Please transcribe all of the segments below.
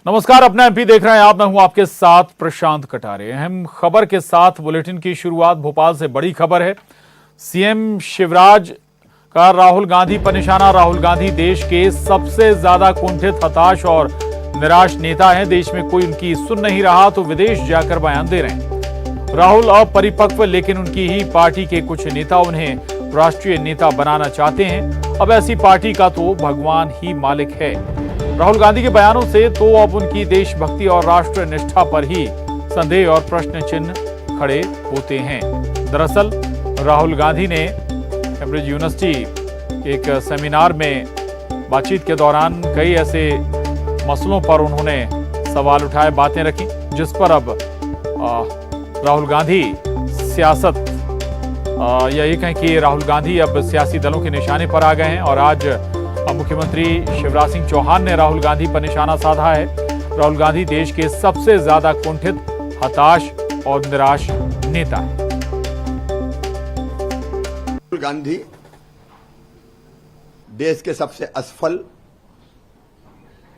नमस्कार, अपना एमपी देख रहे हैं आप। मैं हूं आपके साथ प्रशांत कटारे। अहम खबर के साथ बुलेटिन की शुरुआत भोपाल से। बड़ी खबर है, सीएम शिवराज का राहुल गांधी पर निशाना। राहुल गांधी देश के सबसे ज्यादा कुंठित, हताश और निराश नेता हैं। देश में कोई उनकी सुन नहीं रहा तो विदेश जाकर बयान दे रहे हैं। राहुल अपरिपक्व, लेकिन उनकी ही पार्टी के कुछ नेता उन्हें राष्ट्रीय नेता बनाना चाहते हैं। अब ऐसी पार्टी का तो भगवान ही मालिक है। राहुल गांधी के बयानों से तो अब उनकी देशभक्ति और राष्ट्र निष्ठा पर ही संदेह और प्रश्न चिन्ह खड़े होते हैं। दरअसल राहुल गांधी ने कैम्ब्रिज यूनिवर्सिटी एक सेमिनार में बातचीत के दौरान कई ऐसे मसलों पर उन्होंने सवाल उठाए, बातें रखी, जिस पर अब राहुल गांधी सियासत या ये कहें कि राहुल गांधी अब सियासी दलों के निशाने पर आ गए हैं। और आज मुख्यमंत्री शिवराज सिंह चौहान ने राहुल गांधी पर निशाना साधा है। राहुल गांधी देश के सबसे ज्यादा कुंठित, हताश और निराश नेता है। राहुल गांधी देश के सबसे असफल,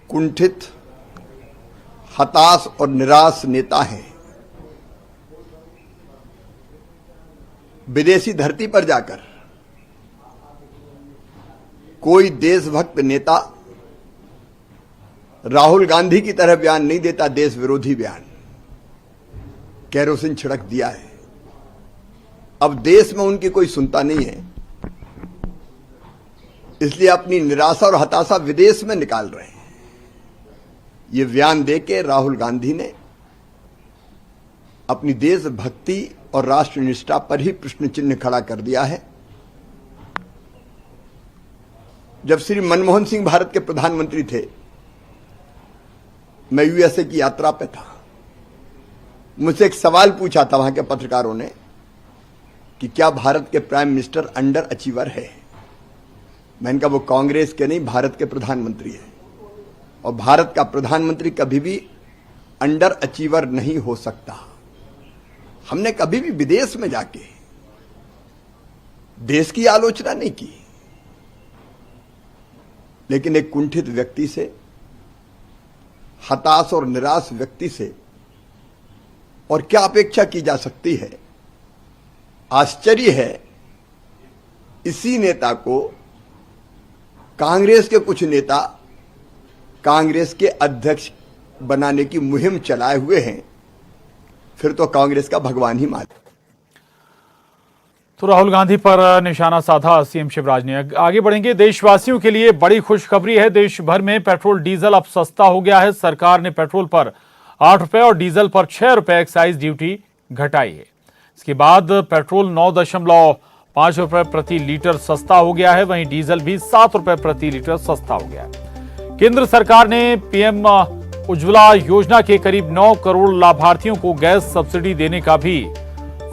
कुंठित, हताश और निराश नेता हैं। विदेशी धरती पर जाकर कोई देशभक्त नेता राहुल गांधी की तरह बयान नहीं देता। देश विरोधी बयान, केरोसिन छिड़क दिया है। अब देश में उनकी कोई सुनता नहीं है, इसलिए अपनी निराशा और हताशा विदेश में निकाल रहे हैं। ये बयान देके राहुल गांधी ने अपनी देशभक्ति और राष्ट्रनिष्ठा पर ही प्रश्न चिन्ह खड़ा कर दिया है। जब श्री मनमोहन सिंह भारत के प्रधानमंत्री थे, मैं यूएसए की यात्रा पे था। मुझसे एक सवाल पूछा था वहां के पत्रकारों ने कि क्या भारत के प्राइम मिनिस्टर अंडर अचीवर है। मैंने कहा वो कांग्रेस के नहीं, भारत के प्रधानमंत्री है, और भारत का प्रधानमंत्री कभी भी अंडर अचीवर नहीं हो सकता। हमने कभी भी विदेश में जाके देश की आलोचना नहीं की, लेकिन एक कुंठित व्यक्ति से, हताश और निराश व्यक्ति से और क्या अपेक्षा की जा सकती है। आश्चर्य है, इसी नेता को कांग्रेस के कुछ नेता कांग्रेस के अध्यक्ष बनाने की मुहिम चलाए हुए हैं। फिर तो कांग्रेस का भगवान ही मालिक। तो राहुल गांधी पर निशाना साधा सीएम शिवराज ने। आगे बढ़ेंगे। देशवासियों के लिए बड़ी खुशखबरी है। देश भर में पेट्रोल डीजल अब सस्ता हो गया है। सरकार ने पेट्रोल पर 8 रुपए और डीजल पर 6 रुपए एक्साइज ड्यूटी घटाई है। इसके बाद पेट्रोल 9.5 रुपए प्रति लीटर सस्ता हो गया है। वहीं डीजल भी 7 रुपए प्रति लीटर सस्ता हो गया है। केंद्र सरकार ने पीएम उज्ज्वला योजना के करीब 9 करोड़ लाभार्थियों को गैस सब्सिडी देने का भी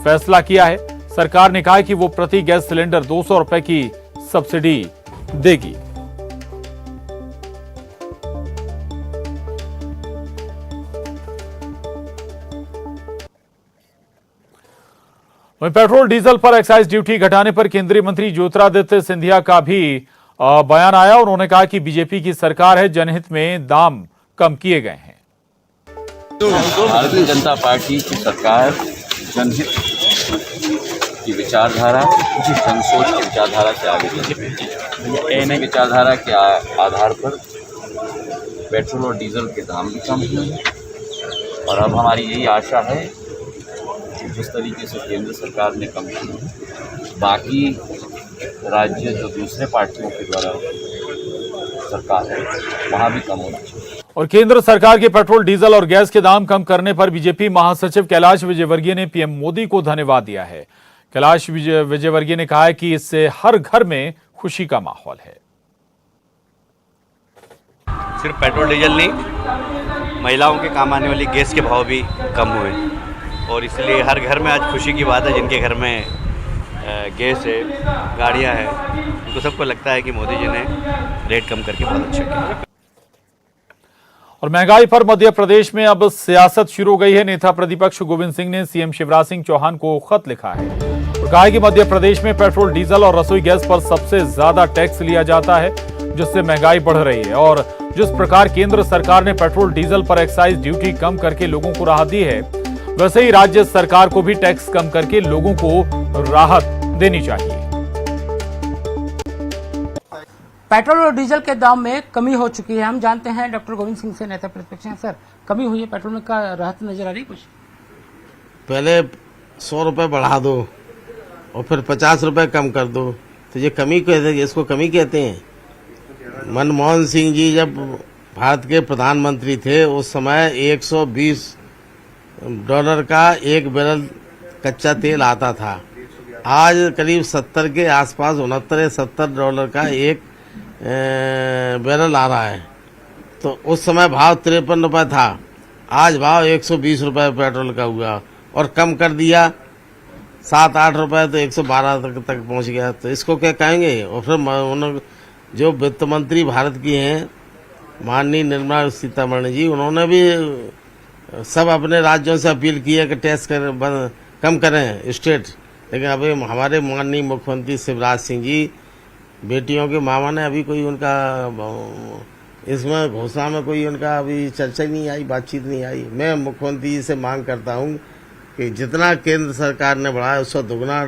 फैसला किया है। सरकार ने कहा है कि वो प्रति गैस सिलेंडर 200 रुपए की सब्सिडी देगी। वहीं पेट्रोल डीजल पर एक्साइज ड्यूटी घटाने पर केंद्रीय मंत्री ज्योतिरादित्य सिंधिया का भी बयान आया। उन्होंने कहा कि बीजेपी की सरकार है, जनहित में दाम कम किए गए हैं। भारतीय जनता पार्टी की सरकार जनहित की विचारधारा, जनसोच की विचारधारा से आगे बढ़ रही है। विचारधारा के आधार पर पेट्रोल और डीजल के दाम भी कम हुए हैं। और अब हमारी यही आशा है कि जिस तरीके से केंद्र सरकार ने कम किए हैं, बाकी राज्य जो दूसरे पार्टियों के द्वारा सरकार है, वहाँ भी कम होना चाहिए। और केंद्र सरकार के पेट्रोल, डीजल और गैस के दाम कम करने पर बीजेपी महासचिव कैलाश विजयवर्गीय ने पीएम मोदी को धन्यवाद दिया है। कैलाश विजयवर्गीय ने कहा है कि इससे हर घर में खुशी का माहौल है। सिर्फ पेट्रोल डीजल नहीं, महिलाओं के काम आने वाली गैस के भाव भी कम हुए, और इसलिए हर घर में आज खुशी की बात है। जिनके घर में गैस है, गाड़ियां हैं, उनको सबको लगता है कि मोदी जी ने रेट कम करके बहुत अच्छा किया। और महंगाई पर मध्य प्रदेश में अब सियासत शुरू हो गई है। नेता प्रतिपक्ष गोविंद सिंह ने सीएम शिवराज सिंह चौहान को खत लिखा है और कहा है कि मध्य प्रदेश में पेट्रोल, डीजल और रसोई गैस पर सबसे ज्यादा टैक्स लिया जाता है, जिससे महंगाई बढ़ रही है और जिस प्रकार केंद्र सरकार ने पेट्रोल डीजल पर एक्साइज ड्यूटी कम करके लोगों को राहत दी है, वैसे ही राज्य सरकार को भी टैक्स कम करके लोगों को राहत देनी चाहिए। पेट्रोल और डीजल के दाम में कमी हो चुकी है। हम जानते हैं डॉक्टर गोविंद सिंह से नेता प्रतिपक्ष हैं। सर, कमी हुई है पेट्रोल में, का राहत नजर आ रही कुछ? पहले 100 रुपए बढ़ा दो और फिर 50 रुपए कम कर दो, तो ये कमी कहते हैं, इसको कमी कहते हैं। मनमोहन सिंह जी जब भारत के प्रधानमंत्री थे उस समय $120 का एक बैरल कच्चा तेल आता था। आज करीब 70 के आसपास, 69 या $70 का एक बैरल आ रहा है। तो उस समय भाव 53 रुपए था, आज भाव 120 रुपए पेट्रोल का हुआ और कम कर दिया 7-8 रुपए, तो 112 तक पहुंच गया। तो इसको क्या कहेंगे? और फिर जो वित्त मंत्री भारत की हैं माननीय निर्मला सीतारमण जी, उन्होंने भी सब अपने राज्यों से अपील की है कि टैक्स कम करें स्टेट, लेकिन अभी हमारे माननीय मुख्यमंत्री शिवराज सिंह जी, बेटियों के मामा ने अभी कोई उनका इसमें घोषणा में कोई उनका अभी चर्चा नहीं आई, बातचीत नहीं आई। मैं मुख्यमंत्री जी से मांग करता हूं कि जितना केंद्र सरकार ने बढ़ाया उससे दुगना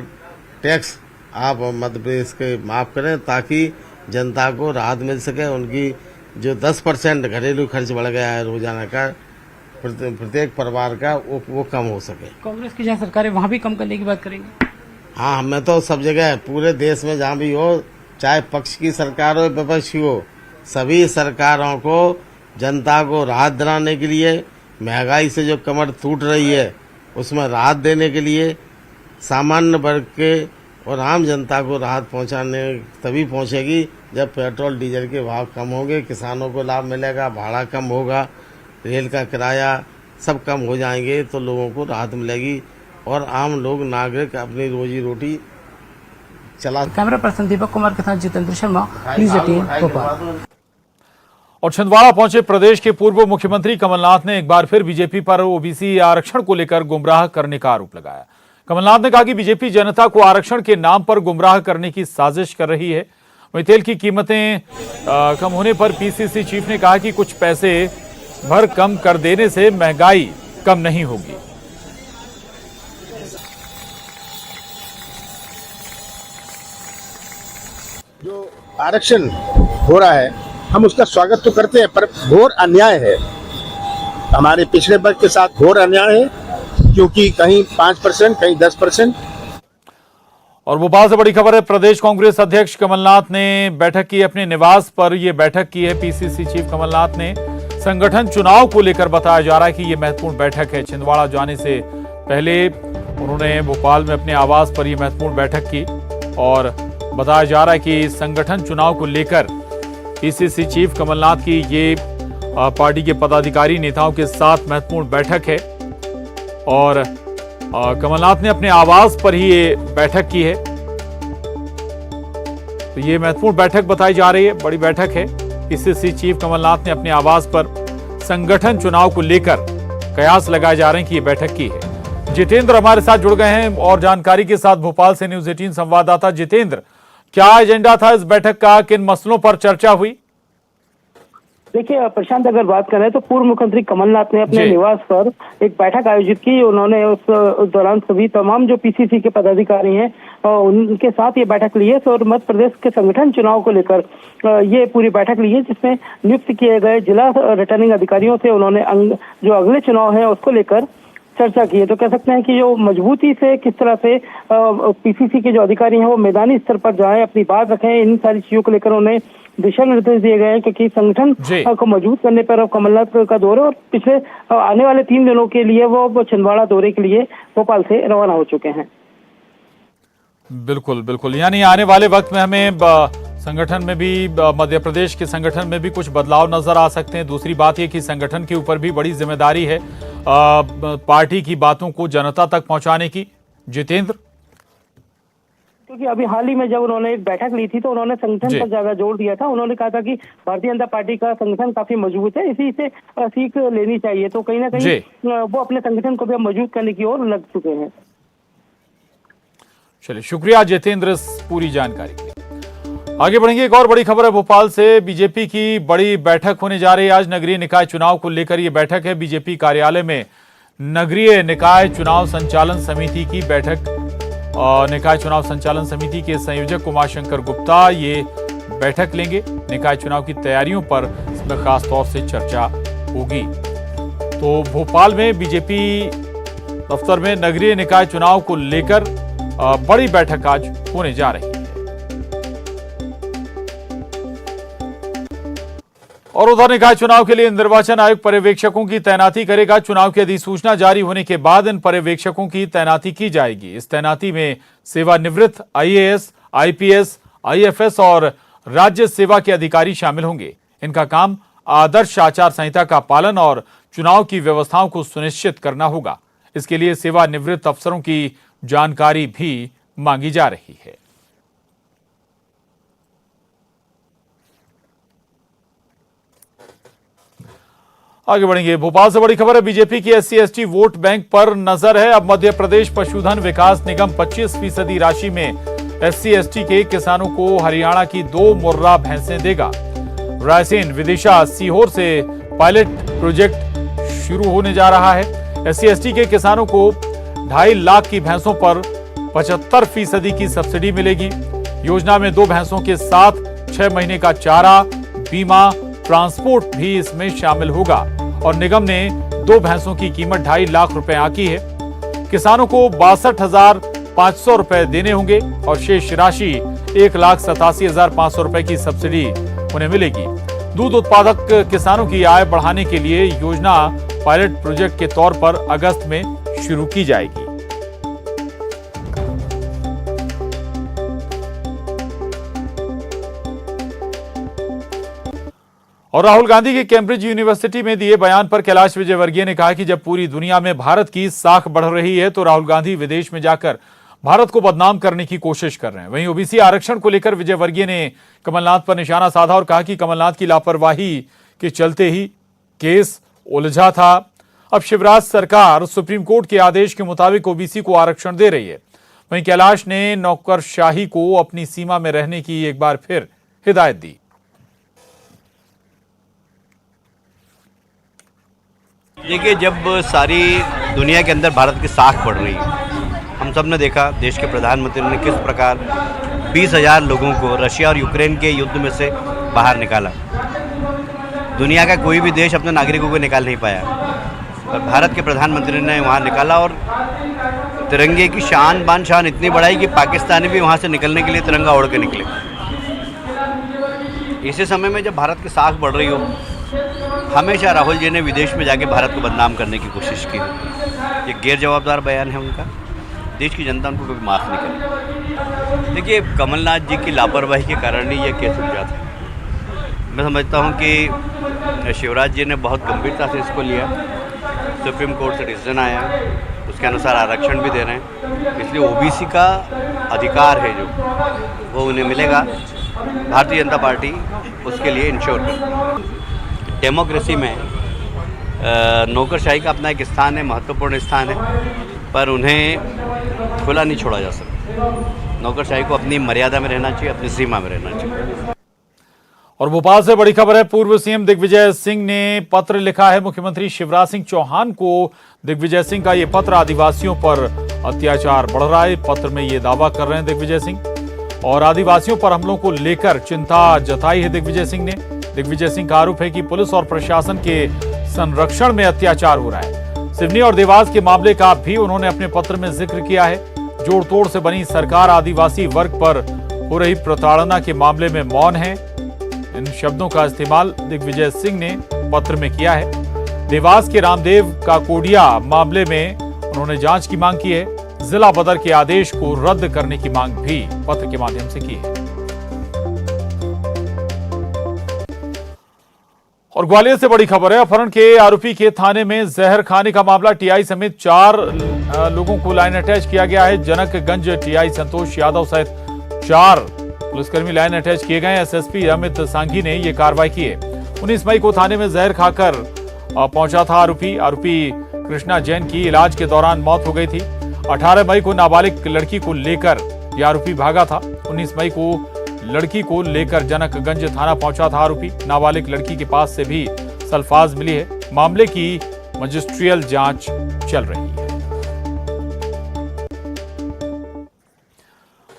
टैक्स आप मध्य प्रदेश के माफ करें, ताकि जनता को राहत मिल सके। उनकी जो 10% घरेलू खर्च बढ़ गया है रोजाना का प्रत्येक परिवार का, वो कम हो सके। कांग्रेस की जहाँ सरकार है वहाँ भी कम करने की बात करेंगे? हाँ, मैं तो सब जगह पूरे देश में जहाँ भी हो, चाहे पक्ष की सरकार हो विपक्ष की हो, सभी सरकारों को जनता को राहत दिलाने के लिए, महंगाई से जो कमर टूट रही है उसमें राहत देने के लिए, सामान्य वर्ग के और आम जनता को राहत पहुंचाने तभी पहुंचेगी जब पेट्रोल डीजल के भाव कम होंगे, किसानों को लाभ मिलेगा, भाड़ा कम होगा, रेल का किराया सब कम हो जाएंगे, तो लोगों को राहत मिलेगी और आम लोग नागरिक अपनी रोजी रोटी चला। कैमरा पर्सन दीपक कुमार के साथ जितेंद्र शर्मा, न्यूज़ 18 भोपाल। और छिंदवाड़ा पहुंचे प्रदेश के पूर्व मुख्यमंत्री कमलनाथ ने एक बार फिर बीजेपी पर ओबीसी आरक्षण को लेकर गुमराह करने का आरोप लगाया। कमलनाथ ने कहा कि बीजेपी जनता को आरक्षण के नाम पर गुमराह करने की साजिश कर रही है। वहीं तेल की कीमतें कम होने पर पीसीसी चीफ ने कहा कि कुछ पैसे भर कम कर देने से महंगाई कम नहीं होगी। जो आरक्षण हो रहा है हम उसका स्वागत तो करते हैं, पर घोर अन्याय है, हमारे पिछड़े वर्ग के साथ घोर अन्याय है, क्योंकि कहीं 5%, कहीं 10%। और भोपाल से बड़ी खबर है, प्रदेश कांग्रेस अध्यक्ष कमलनाथ ने बैठक की अपने निवास पर। यह बैठक की है पीसीसी चीफ कमलनाथ ने। संगठन चुनाव को लेकर बताया जा रहा है कि यह महत्वपूर्ण बैठक है। छिंदवाड़ा जाने से पहले उन्होंने भोपाल में अपने आवास पर यह महत्वपूर्ण बैठक की और बताया जा रहा है कि संगठन चुनाव को लेकर पीसीसी चीफ कमलनाथ की ये पार्टी के पदाधिकारी नेताओं के साथ महत्वपूर्ण बैठक है और कमलनाथ ने अपने आवास पर ही ये बैठक की है। तो ये महत्वपूर्ण बैठक बताई जा रही है, बड़ी बैठक है। पीसीसी चीफ कमलनाथ ने अपने आवास पर संगठन चुनाव को लेकर कयास लगाए जा रहे हैं कि ये बैठक की है। जितेंद्र हमारे साथ जुड़ गए हैं और जानकारी के साथ भोपाल से न्यूज़ 18 संवाददाता जितेंद्र, क्या एजेंडा था इस बैठक का, किन मसलों पर चर्चा हुई? देखिए प्रशांत, अगर बात करें तो पूर्व मुख्यमंत्री कमलनाथ ने अपने निवास पर एक बैठक आयोजित की। उन्होंने उस दौरान सभी तमाम जो पीसीसी के पदाधिकारी हैं उनके साथ ये बैठक ली है और मध्य प्रदेश के संगठन चुनाव को लेकर ये पूरी बैठक ली है, जिसमें नियुक्त किए गए जिला रिटर्निंग अधिकारियों से उन्होंने जो अगले चुनाव है उसको लेकर चर्चा की है। तो कह सकते हैं कि जो मजबूती से किस तरह से पीसीसी के जो अधिकारी हैं वो मैदानी स्तर पर जाएं, अपनी बात रखें, इन सारी चीजों को लेकर उन्हें दिशा निर्देश दिए गए हैं, क्योंकि संगठन को मजबूत करने पर अब कमलनाथ का दौरे और पिछले आने वाले 3 दिनों के लिए वो छिंदवाड़ा दौरे के लिए भोपाल से रवाना हो चुके हैं। बिल्कुल बिल्कुल, यानी आने वाले वक्त में हमें संगठन में भी, मध्य प्रदेश के संगठन में भी कुछ बदलाव नजर आ सकते हैं। दूसरी बात यह कि संगठन के ऊपर भी बड़ी जिम्मेदारी है पार्टी की बातों को जनता तक पहुंचाने की। जितेंद्र, क्योंकि अभी हाल ही में जब उन्होंने एक बैठक ली थी तो उन्होंने संगठन पर ज्यादा जोर दिया था। उन्होंने कहा था कि भारतीय जनता पार्टी का संगठन काफी मजबूत है, इसी से सीख लेनी चाहिए। तो कहीं ना कहीं वो अपने संगठन को भी मजबूत करने की ओर लग चुके हैं। चलिए, शुक्रिया जितेंद्र इस पूरी जानकारी के लिए। आगे बढ़ेंगे। एक और बड़ी खबर है भोपाल से। बीजेपी की बड़ी बैठक होने जा रही है आज। नगरीय निकाय चुनाव को लेकर यह बैठक है। बीजेपी कार्यालय में नगरीय निकाय चुनाव संचालन समिति की बैठक। निकाय चुनाव संचालन समिति के संयोजक उमाशंकर गुप्ता ये बैठक लेंगे। निकाय चुनाव की तैयारियों पर इसमें खास तौर से चर्चा होगी। तो भोपाल में बीजेपी दफ्तर में नगरीय निकाय चुनाव को लेकर बड़ी बैठक आज होने जा रही है। और उधर निकाय चुनाव के लिए निर्वाचन आयोग पर्यवेक्षकों की तैनाती करेगा। चुनाव की अधिसूचना जारी होने के बाद इन पर्यवेक्षकों की तैनाती की जाएगी। इस तैनाती में सेवानिवृत्त आईएएस, आईपीएस, आईएफएस और राज्य सेवा के अधिकारी शामिल होंगे। इनका काम आदर्श आचार संहिता का पालन और चुनाव की व्यवस्थाओं को सुनिश्चित करना होगा। इसके लिए सेवानिवृत्त अफसरों की जानकारी भी मांगी जा रही है। आगे बढ़ेंगे। भोपाल से बड़ी खबर है। बीजेपी की SC/ST वोट बैंक पर नजर है। अब मध्य प्रदेश पशुधन विकास निगम 25% राशि में SC/ST के किसानों को हरियाणा की 2 मुर्रा भैंसें देगा। रायसेन, विदिशा, सीहोर से पायलट प्रोजेक्ट शुरू होने जा रहा है। SC/ST के किसानों को 2.5 लाख की भैंसों पर 75% की सब्सिडी मिलेगी। योजना में 2 भैंसों के साथ 6 महीने का चारा, बीमा, ट्रांसपोर्ट भी इसमें शामिल होगा। और निगम ने 2 भैंसों की कीमत 2.5 लाख रुपए आंकी है। किसानों को 62,500 रुपए देने होंगे और शेष राशि 1,87,500 रुपए की सब्सिडी उन्हें मिलेगी। दूध उत्पादक किसानों की आय बढ़ाने के लिए योजना पायलट प्रोजेक्ट के तौर पर अगस्त में शुरू की जाएगी। और राहुल गांधी के कैम्ब्रिज यूनिवर्सिटी में दिए बयान पर कैलाश विजयवर्गीय ने कहा कि जब पूरी दुनिया में भारत की साख बढ़ रही है तो राहुल गांधी विदेश में जाकर भारत को बदनाम करने की कोशिश कर रहे हैं। वहीं ओबीसी आरक्षण को लेकर विजयवर्गीय ने कमलनाथ पर निशाना साधा और कहा कि कमलनाथ की लापरवाही के चलते ही केस उलझा था। अब शिवराज सरकार सुप्रीम कोर्ट के आदेश के मुताबिक ओबीसी को आरक्षण दे रही है। वहीं कैलाश ने नौकरशाही को अपनी सीमा में रहने की एक बार फिर हिदायत दी। देखिए, जब सारी दुनिया के अंदर भारत की साख बढ़ रही है, हम सब ने देखा देश के प्रधानमंत्री ने किस प्रकार 20,000 लोगों को रशिया और यूक्रेन के युद्ध में से बाहर निकाला। दुनिया का कोई भी देश अपने नागरिकों को निकाल नहीं पाया, पर भारत के प्रधानमंत्री ने वहाँ निकाला और तिरंगे की शान बान शान इतनी बढ़ाई कि पाकिस्तानी भी वहाँ से निकलने के लिए तिरंगा ओढ़ के निकले। इसी समय में जब भारत की साख बढ़ रही हो, हमेशा राहुल जी ने विदेश में जाके भारत को बदनाम करने की कोशिश की। ये गैर जवाबदार बयान है उनका। देश की जनता उनको कभी माफ़ नहीं करेगी। देखिए, कमलनाथ जी की लापरवाही के कारण ही ये केस उलझा था। मैं समझता हूँ कि शिवराज जी ने बहुत गंभीरता से इसको लिया। सुप्रीम कोर्ट से डिसीजन आया, उसके अनुसार आरक्षण भी दे रहे हैं। इसलिए ओबीसी का अधिकार है जो वो उन्हें मिलेगा। भारतीय जनता पार्टी उसके लिए इंश्योर कर। डेमोक्रेसी में नौकरशाही का अपना एक स्थान है, महत्वपूर्ण स्थान है, पर उन्हें खुला नहीं छोड़ा जा सकता। नौकरशाही को अपनी मर्यादा में रहना चाहिए, अपनी सीमा में रहना चाहिए। और भोपाल से बड़ी खबर है। पूर्व सीएम दिग्विजय सिंह ने पत्र लिखा है मुख्यमंत्री शिवराज सिंह चौहान को। दिग्विजय सिंह का ये पत्र आदिवासियों पर अत्याचार बढ़ रहा है, पत्र में ये दावा कर रहे हैं दिग्विजय सिंह। और आदिवासियों पर हमलों को लेकर चिंता जताई है दिग्विजय सिंह ने। दिग्विजय सिंह का आरोप है कि पुलिस और प्रशासन के संरक्षण में अत्याचार हो रहा है। सिवनी और देवास के मामले का भी उन्होंने अपने पत्र में जिक्र किया है। जोड़ तोड़ से बनी सरकार आदिवासी वर्ग पर हो रही प्रताड़ना के मामले में मौन है। इन शब्दों का इस्तेमाल दिग्विजय सिंह ने पत्र में किया है। देवास के रामदेव काकोडिया मामले में उन्होंने जांच की मांग की है। जिला बदर के आदेश को रद्द करने की मांग भी पत्र के माध्यम से की है। और ग्वालियर से बड़ी खबर है। अपहरण के आरोपी के थाने में जहर खाने का मामला। टीआई समेत 4 लोगों को लाइन अटैच किया गया है। जनकगंज टीआई संतोष यादव सहित 4 पुलिसकर्मी लाइन अटैच किए गए। एसएसपी अमित सांघी ने यह कार्रवाई की है। 19 मई को थाने में जहर खाकर पहुंचा था आरोपी कृष्णा जैन की इलाज के दौरान मौत हो गई थी। 18 मई को नाबालिग लड़की को लेकर यह आरोपी भागा था। 19 मई को लड़की को लेकर जनकगंज थाना पहुंचा था आरोपी। नाबालिग लड़की के पास से भी सल्फाज मिली है। मामले की मजिस्ट्रियल जांच चल रही है।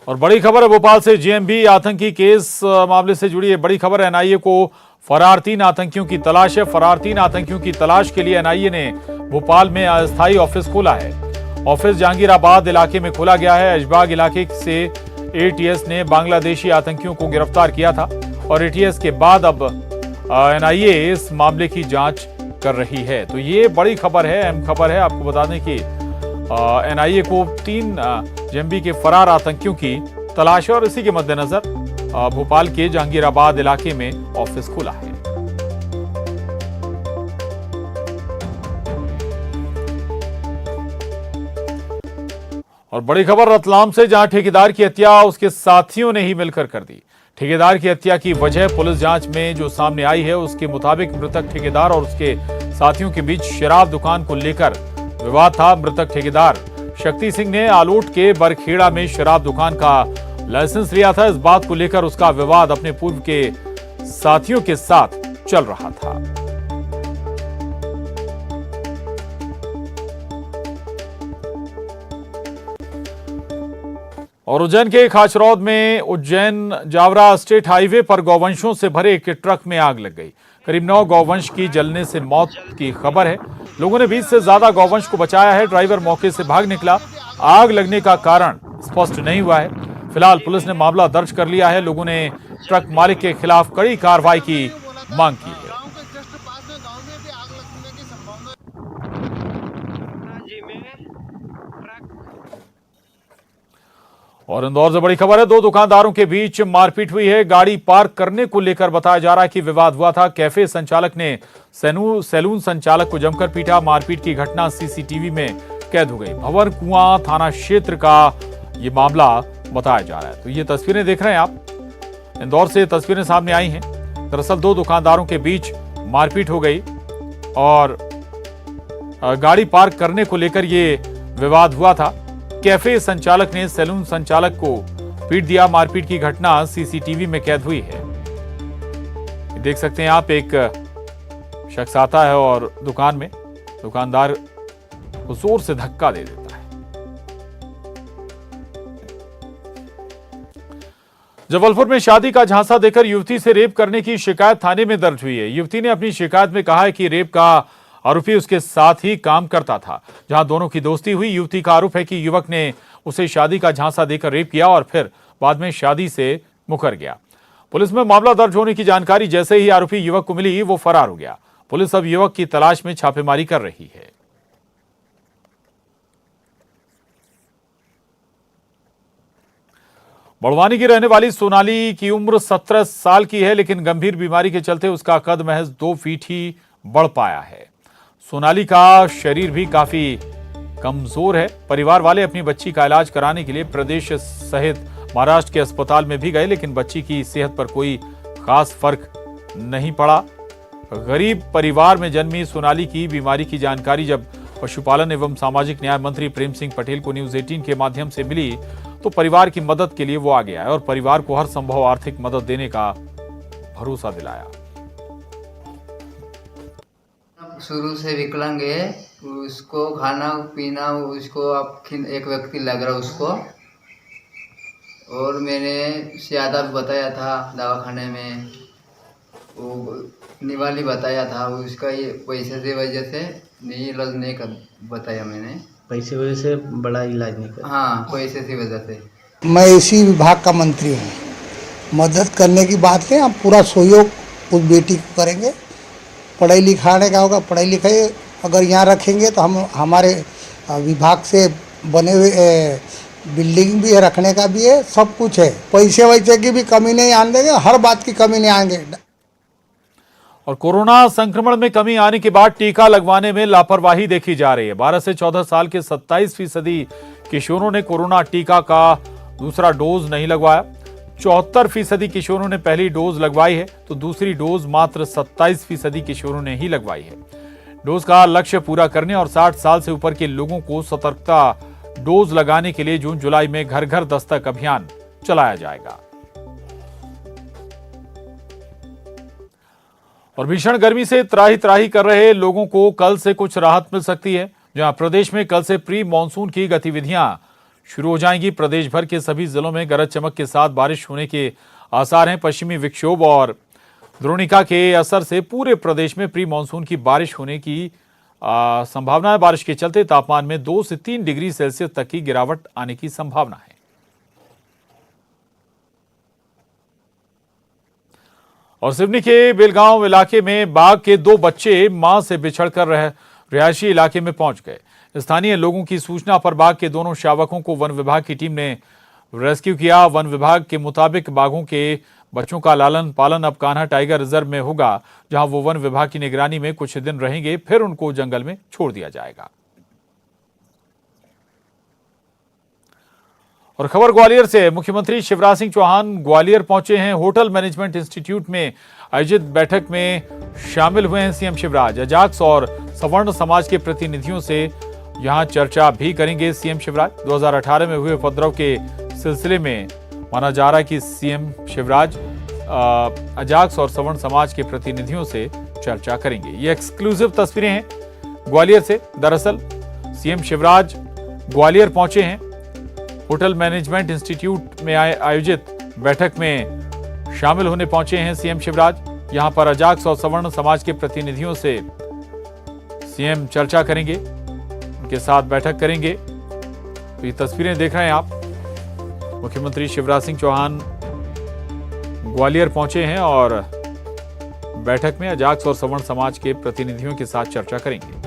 और बड़ी खबर है भोपाल से, जेएमबी आतंकी केस मामले से जुड़ी है बड़ी खबर। एनआईए को फरार 3 आतंकियों की तलाश है। फरार 3 आतंकियों की तलाश के लिए एनआईए ने भोपाल में अस्थायी ऑफिस खोला है। ऑफिस जहांगीराबाद इलाके में खोला गया है। ऐशबाग इलाके से एटीएस ने बांग्लादेशी आतंकियों को गिरफ्तार किया था और एटीएस के बाद अब एनआईए इस मामले की जांच कर रही है। तो ये बड़ी खबर है, अहम खबर है। आपको बता दें कि एनआईए को 3 जेएमबी के फरार आतंकियों की तलाश है और इसी के मद्देनजर भोपाल के जहांगीराबाद इलाके में ऑफिस खुला है। और बड़ी खबर रतलाम से, जहां ठेकेदार की हत्या उसके साथियों ने ही मिलकर कर दी। ठेकेदार की हत्या की वजह पुलिस जांच में जो सामने आई है उसके मुताबिक मृतक ठेकेदार और उसके साथियों के बीच शराब दुकान को लेकर विवाद था। मृतक ठेकेदार शक्ति सिंह ने आलोट के बरखेड़ा में शराब दुकान का लाइसेंस लिया था। इस बात को लेकर उसका विवाद अपने पूर्व के साथियों के साथ चल रहा था। और उज्जैन के खाचरौद में उज्जैन जावरा स्टेट हाईवे पर गौवंशों से भरे एक ट्रक में आग लग गई। करीब 9 गौवंश की जलने से मौत की खबर है। लोगों ने 20 से ज्यादा गौवंश को बचाया है। ड्राइवर मौके से भाग निकला। आग लगने का कारण स्पष्ट नहीं हुआ है। फिलहाल पुलिस ने मामला दर्ज कर लिया है। लोगों ने ट्रक मालिक के खिलाफ कड़ी कार्रवाई की मांग की है। और इंदौर से बड़ी खबर है, 2 दुकानदारों के बीच मारपीट हुई है। गाड़ी पार्क करने को लेकर बताया जा रहा है कि विवाद हुआ था। कैफे संचालक ने सैलून संचालक को जमकर पीटा। मारपीट की घटना सीसीटीवी में कैद हो गई। भंवर कुआं थाना क्षेत्र का यह मामला बताया जा रहा है। तो ये तस्वीरें देख रहे हैं आप, इंदौर से तस्वीरें सामने आई हैं। दरअसल 2 दुकानदारों के बीच मारपीट हो गई और गाड़ी पार्क करने को लेकर यह विवाद हुआ था। कैफे संचालक ने सैलून संचालक को पीट दिया। मारपीट की घटना सीसीटीवी में कैद हुई है। देख सकते हैं आप, एक शख्स आता है और दुकान में दुकानदार को जोर से धक्का दे देता है। जबलपुर में शादी का झांसा देकर युवती से रेप करने की शिकायत थाने में दर्ज हुई है। युवती ने अपनी शिकायत में कहा है कि रेप का आरोपी उसके साथ ही काम करता था, जहां दोनों की दोस्ती हुई। युवती का आरोप है कि युवक ने उसे शादी का झांसा देकर रेप किया और फिर बाद में शादी से मुकर गया। पुलिस में मामला दर्ज होने की जानकारी जैसे ही आरोपी युवक को मिली, वो फरार हो गया। पुलिस अब युवक की तलाश में छापेमारी कर रही है। बड़वानी की रहने वाली सोनाली की उम्र 17 साल की है, लेकिन गंभीर बीमारी के चलते उसका कद महज 2 फीट ही बढ़ पाया है। सोनाली का शरीर भी काफी कमजोर है। परिवार वाले अपनी बच्ची का इलाज कराने के लिए प्रदेश सहित महाराष्ट्र के अस्पताल में भी गए, लेकिन बच्ची की सेहत पर कोई खास फर्क नहीं पड़ा। गरीब परिवार में जन्मी सोनाली की बीमारी की जानकारी जब पशुपालन एवं सामाजिक न्याय मंत्री प्रेम सिंह पटेल को न्यूज 18 के माध्यम से मिली, तो परिवार की मदद के लिए वो आगे आए और परिवार को हर संभव आर्थिक मदद देने का भरोसा दिलाया। शुरू से विकलांग है, उसको खाना पीना उसको एक व्यक्ति लग रहा उसको, और मैंने ज्यादा बताया था दवाखाने में, वो निवाली बताया था, उसका ये पैसे की वजह से नहीं इलाज नहीं कर बताया मैंने। पैसे वजह से बड़ा इलाज नहीं कर। हाँ, पैसे की वजह से। मैं इसी विभाग का मंत्री हूँ। मदद करने की बात है, हम पूरा सहयोग उस बेटी को करेंगे। पढ़ाई लिखाने का होगा, पढ़ाई लिखाई अगर यहाँ रखेंगे तो हम हमारे विभाग से बने हुए बिल्डिंग भी है, रखने का भी है, सब कुछ है। पैसे वैसे की भी कमी नहीं आने देंगे, हर बात की कमी नहीं आएंगे। और कोरोना संक्रमण में कमी आने के बाद टीका लगवाने में लापरवाही देखी जा रही है। 12 से 14 साल के 27% किशोरों ने कोरोना टीका का दूसरा डोज नहीं लगवाया। 74% किशोरों ने पहली डोज लगवाई है, तो दूसरी डोज मात्र 27% किशोरों ने ही लगवाई है। डोज का लक्ष्य पूरा करने और 60 साल से ऊपर के लोगों को सतर्कता डोज लगाने के लिए जून जुलाई में घर घर दस्तक अभियान चलाया जाएगा। और भीषण गर्मी से त्राही त्राही कर रहे लोगों को कल से कुछ राहत मिल सकती है, जहां प्रदेश में कल से प्री मानसून की गतिविधियां शुरू हो जाएंगी। प्रदेश भर के सभी जिलों में गरज चमक के साथ बारिश होने के आसार हैं। पश्चिमी विक्षोभ और द्रोणिका के असर से पूरे प्रदेश में प्री मानसून की बारिश होने की संभावना है। बारिश के चलते तापमान में 2 से 3 डिग्री सेल्सियस तक की गिरावट आने की संभावना है। और सिवनी के बेलगांव इलाके में बाघ के 2 बच्चे मां से बिछड़कर रिहायशी इलाके में पहुंच गए। स्थानीय लोगों की सूचना पर बाघ के दोनों शावकों को वन विभाग की टीम ने रेस्क्यू किया। वन विभाग के मुताबिक बाघों के बच्चों का लालन पालन अब कान्हा टाइगर रिजर्व में होगा, जहां वो वन विभाग की निगरानी में कुछ दिन रहेंगे, फिर उनको जंगल में छोड़ दिया जाएगा। और खबर ग्वालियर से, मुख्यमंत्री शिवराज सिंह चौहान ग्वालियर पहुंचे हैं। होटल मैनेजमेंट इंस्टीट्यूट में आयोजित बैठक में शामिल हुए हैं सीएम शिवराज। अजाक्स और सवर्ण समाज के प्रतिनिधियों से यहां चर्चा भी करेंगे सीएम शिवराज। 2018 में हुए उपद्रव के सिलसिले में माना जा रहा है कि सीएम शिवराज अजाक्स और सवर्ण समाज के प्रतिनिधियों से चर्चा करेंगे। ये एक्सक्लूसिव तस्वीरें हैं ग्वालियर से। दरअसल सीएम शिवराज ग्वालियर पहुंचे हैं। होटल मैनेजमेंट इंस्टीट्यूट में आयोजित बैठक में शामिल होने पहुंचे हैं सीएम शिवराज। यहां पर अजाक्स और सवर्ण समाज के प्रतिनिधियों से सीएम चर्चा करेंगे, उनके साथ बैठक करेंगे। तो ये तस्वीरें देख रहे हैं आप, मुख्यमंत्री शिवराज सिंह चौहान ग्वालियर पहुंचे हैं और बैठक में अजाक्स और सवर्ण समाज के प्रतिनिधियों के साथ चर्चा करेंगे।